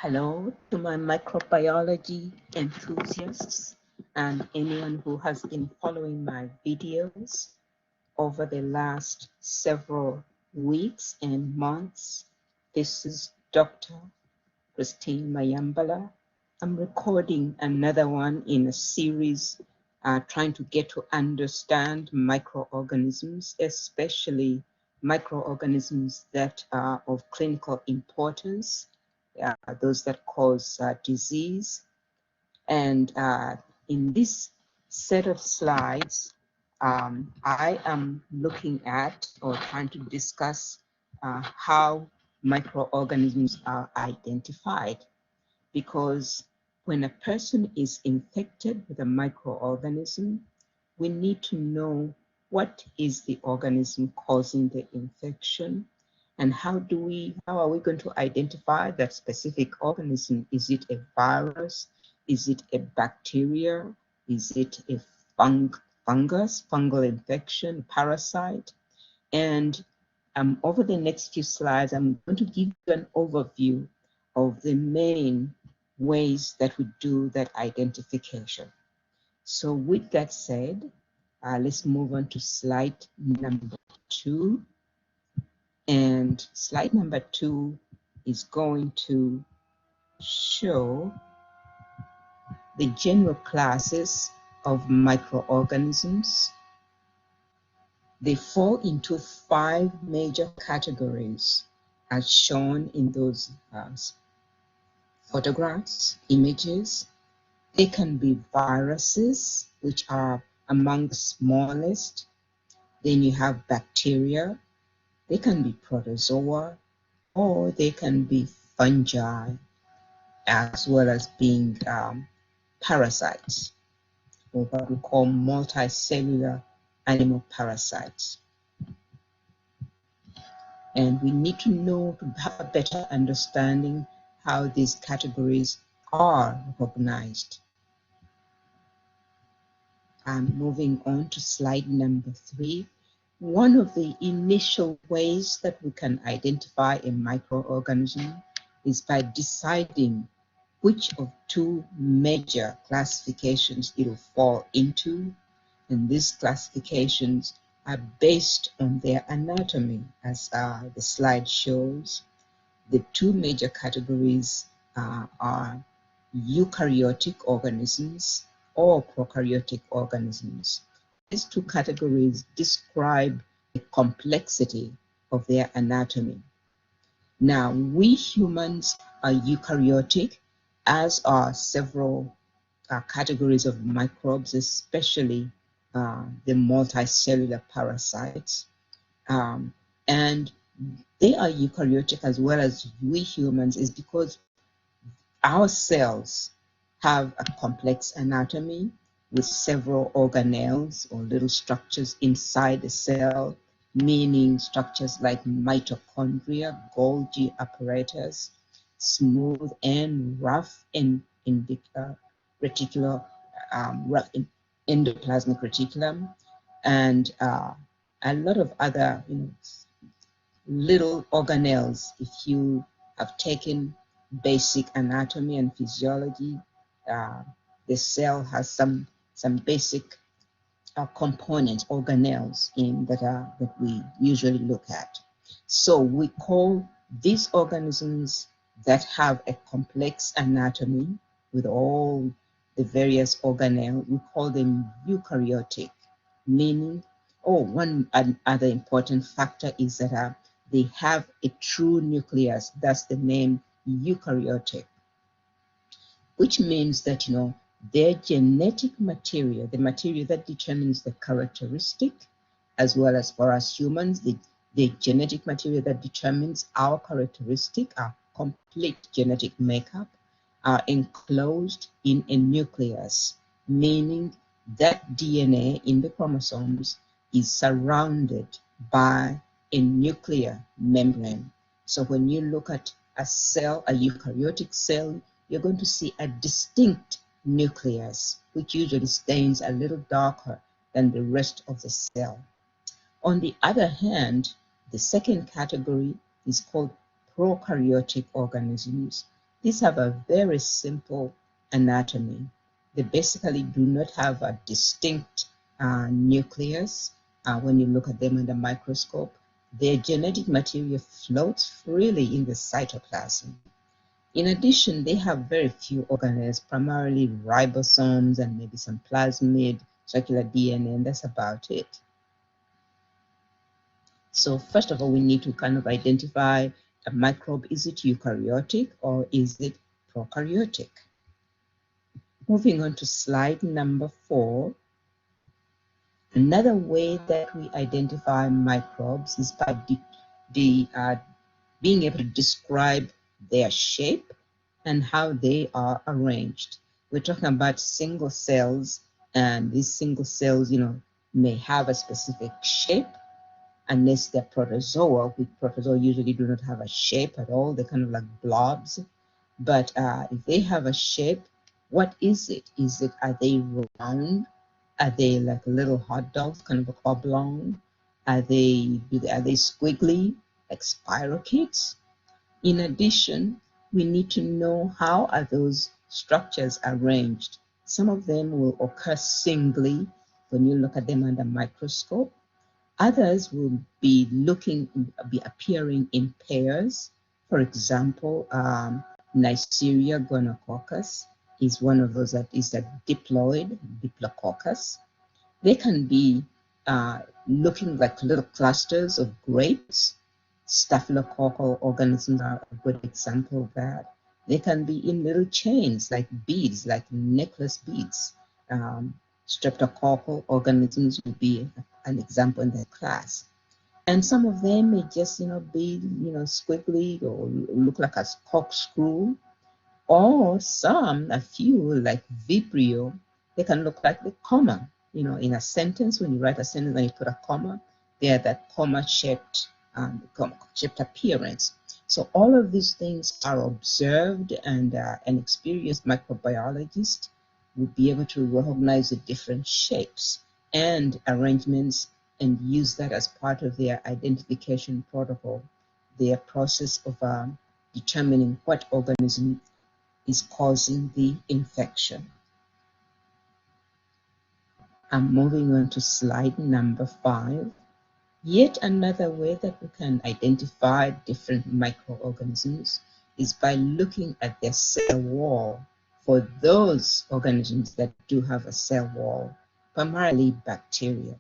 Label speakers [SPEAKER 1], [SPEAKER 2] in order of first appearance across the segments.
[SPEAKER 1] Hello to my microbiology enthusiasts and anyone who has been following my videos over the last several weeks and months. This is Dr. Christine Mayambala. I'm recording another one in a series trying to get to understand microorganisms, especially microorganisms that are of clinical importance, those that cause disease. And in this set of slides, I am looking at or trying to discuss how microorganisms are identified, because when a person is infected with a microorganism, we need to know what is the organism causing the infection, and how are we going to identify that specific organism? Is it a virus? Is it a bacteria? Is it a fungal infection, parasite? And over the next few slides, I'm going to give you an overview of the main ways that we do that identification. So with that said, let's move on to slide number 2. And slide number 2 is going to show the general classes of microorganisms. They fall into 5 major categories as shown in those photographs, images. They can be viruses, which are among the smallest. Then you have bacteria. They can be protozoa, or they can be fungi, as well as being parasites, or what we call multicellular animal parasites. And we need to know, to have a better understanding how these categories are recognized. Moving on to slide number 3. One of the initial ways that we can identify a microorganism is by deciding which of 2 major classifications it will fall into. And these classifications are based on their anatomy, as the slide shows. The 2 major categories are eukaryotic organisms or prokaryotic organisms. These 2 categories describe the complexity of their anatomy. Now, we humans are eukaryotic, as are several categories of microbes, especially the multicellular parasites. And they are eukaryotic as well as we humans, is because our cells have a complex anatomy with several organelles or little structures inside the cell, meaning structures like mitochondria, Golgi apparatus, smooth and rough in the reticular, rough in endoplasmic reticulum, and a lot of other little organelles. If you have taken basic anatomy and physiology, the cell has some basic components, organelles that we usually look at. So we call these organisms that have a complex anatomy with all the various organelles, we call them eukaryotic, meaning, one other important factor is that they have a true nucleus. That's the name eukaryotic, which means that their genetic material, the material that determines the characteristic, as well as for us humans, the genetic material that determines our characteristic, our complete genetic makeup, are enclosed in a nucleus, meaning that DNA in the chromosomes is surrounded by a nuclear membrane. So when you look at a cell, a eukaryotic cell, you're going to see a distinct nucleus, which usually stains a little darker than the rest of the cell. On the other hand, the second category is called prokaryotic organisms. These have a very simple anatomy. They basically do not have a distinct nucleus when you look at them under microscope. Their genetic material floats freely in the cytoplasm. In addition, they have very few organelles, primarily ribosomes and maybe some plasmid, circular DNA, and that's about it. So first of all, we need to kind of identify a microbe. Is it eukaryotic or is it prokaryotic? Moving on to slide number 4. Another way that we identify microbes is by being able to describe their shape and how they are arranged. We're talking about single cells, and these single cells, may have a specific shape unless they're protozoa, which protozoa usually do not have a shape at all. They're kind of like blobs. But if they have a shape, what is it? Are they round? Are they like little hot dogs, kind of a oblong? Are they squiggly, like spirochetes? In addition, we need to know how are those structures arranged. Some of them will occur singly when you look at them under microscope. Others will be appearing in pairs. For example, Neisseria gonococcus is one of those that is a diploid, Diplococcus. They can be looking like little clusters of grapes. Staphylococcal organisms are a good example of that. They can be in little chains like beads, like necklace beads. Streptococcal organisms would be an example in that class. And some of them may just, be, squiggly or look like a corkscrew. Or a few, like Vibrio, they can look like the comma. In a sentence, when you write a sentence and you put a comma, they are that comma-shaped appearance. So all of these things are observed, and an experienced microbiologist will be able to recognize the different shapes and arrangements and use that as part of their identification protocol, their process of determining what organism is causing the infection. I'm moving on to slide number 5. Yet another way that we can identify different microorganisms is by looking at their cell wall. For those organisms that do have a cell wall, primarily bacteria.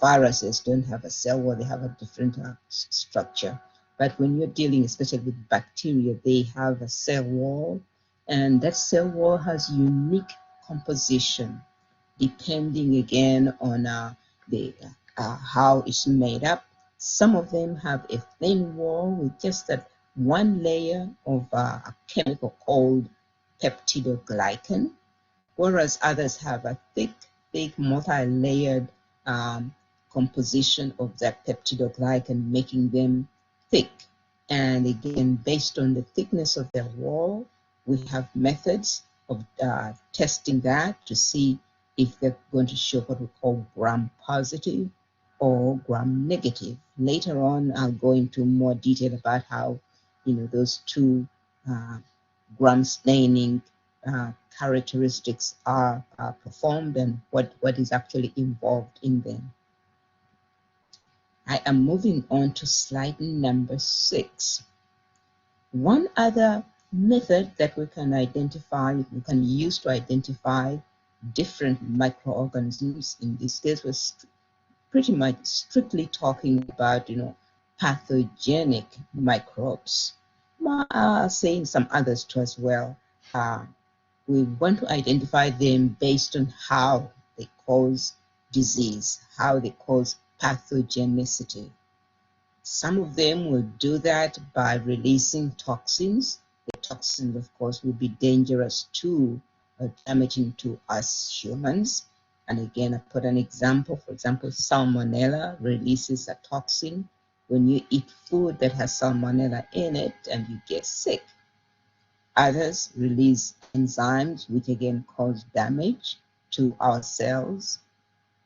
[SPEAKER 1] Viruses don't have a cell wall, they have a different structure. But when you're dealing especially with bacteria, they have a cell wall, and that cell wall has unique composition depending again on how it's made up. Some of them have a thin wall with just that one layer of a chemical called peptidoglycan, whereas others have a thick multi-layered composition of that peptidoglycan, making them thick. And again, based on the thickness of their wall, we have methods of testing that to see if they're going to show what we call gram-positive or gram-negative. Later on, I'll go into more detail about how, those two gram staining characteristics are performed and what is actually involved in them. I am moving on to slide number 6. One other method that we can use to identify different microorganisms, in this case we're pretty much strictly talking about, pathogenic microbes. Saying some others too as well. We want to identify them based on how they cause disease, how they cause pathogenicity. Some of them will do that by releasing toxins. The toxins, of course, will be dangerous to or damaging to us humans. And again, I put an example. For example, salmonella releases a toxin when you eat food that has salmonella in it and you get sick. Others release enzymes, which again cause damage to our cells.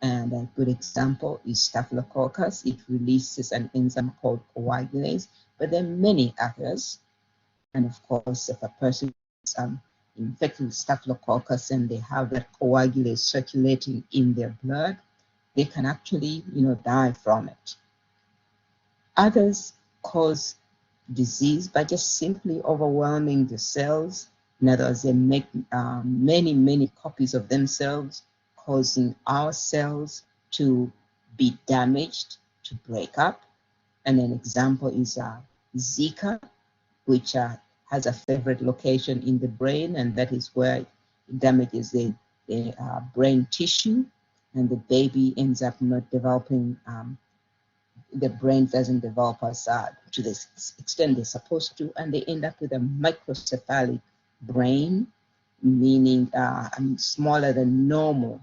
[SPEAKER 1] And a good example is Staphylococcus. It releases an enzyme called coagulase, but there are many others. And of course, if a person is infected with staphylococcus and they have that coagulase circulating in their blood, they can actually, die from it. Others cause disease by just simply overwhelming the cells. In other words, they make many, many copies of themselves, causing our cells to be damaged, to break up. And an example is Zika, which has a favorite location in the brain, and that is where it damages the brain tissue, and the baby ends up not developing, the brain doesn't develop as to the extent they're supposed to, and they end up with a microcephalic brain, meaning smaller than normal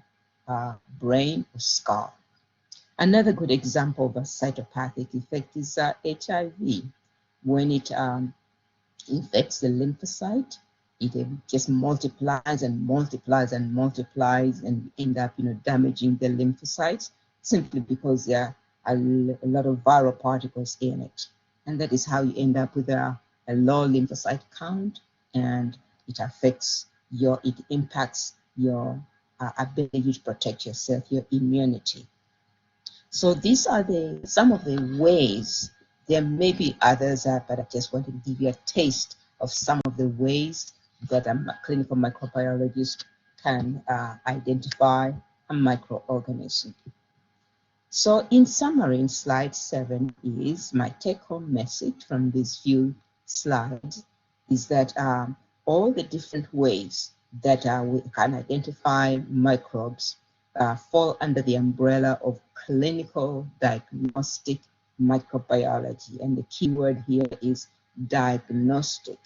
[SPEAKER 1] brain or skull. Another good example of a cytopathic effect is HIV. When it infects the lymphocyte, it just multiplies and multiplies and multiplies and end up, damaging the lymphocytes simply because there are a lot of viral particles in it. And that is how you end up with a low lymphocyte count, and it impacts your ability to protect yourself, your immunity. So these are some of the ways. There may be others, but I just want to give you a taste of some of the ways that a clinical microbiologist can identify a microorganism. So in summary, in slide 7 is my take-home message from these few slides, is that all the different ways that we can identify microbes fall under the umbrella of clinical diagnostic microbiology. And the key word here is diagnostic.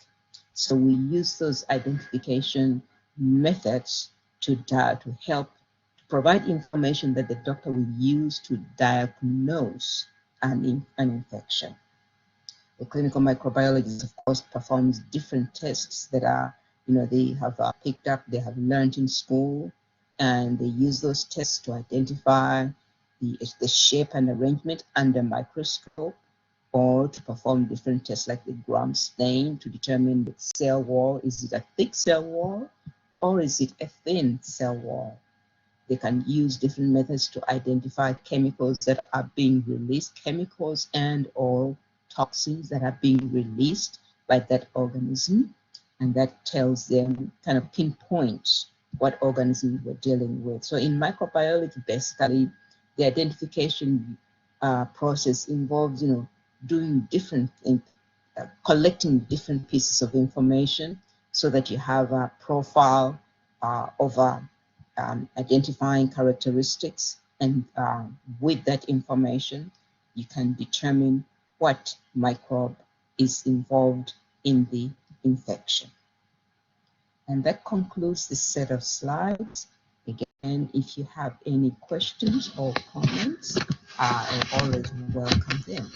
[SPEAKER 1] So we use those identification methods to help provide information that the doctor will use to diagnose an infection. The clinical microbiologist, of course, performs different tests that are, they have picked up, they have learned in school, and they use those tests to identify the shape and arrangement under microscope, or to perform different tests like the Gram stain to determine the cell wall. Is it a thick cell wall or is it a thin cell wall? They can use different methods to identify chemicals that are being released, chemicals and or toxins that are being released by that organism. And that tells them, kind of pinpoints what organism we're dealing with. So in microbiology, basically, the identification process involves, doing different things, collecting different pieces of information so that you have a profile of identifying characteristics, and with that information you can determine what microbe is involved in the infection. And that concludes this set of slides. Again, if you have any questions or comments, I always welcome them.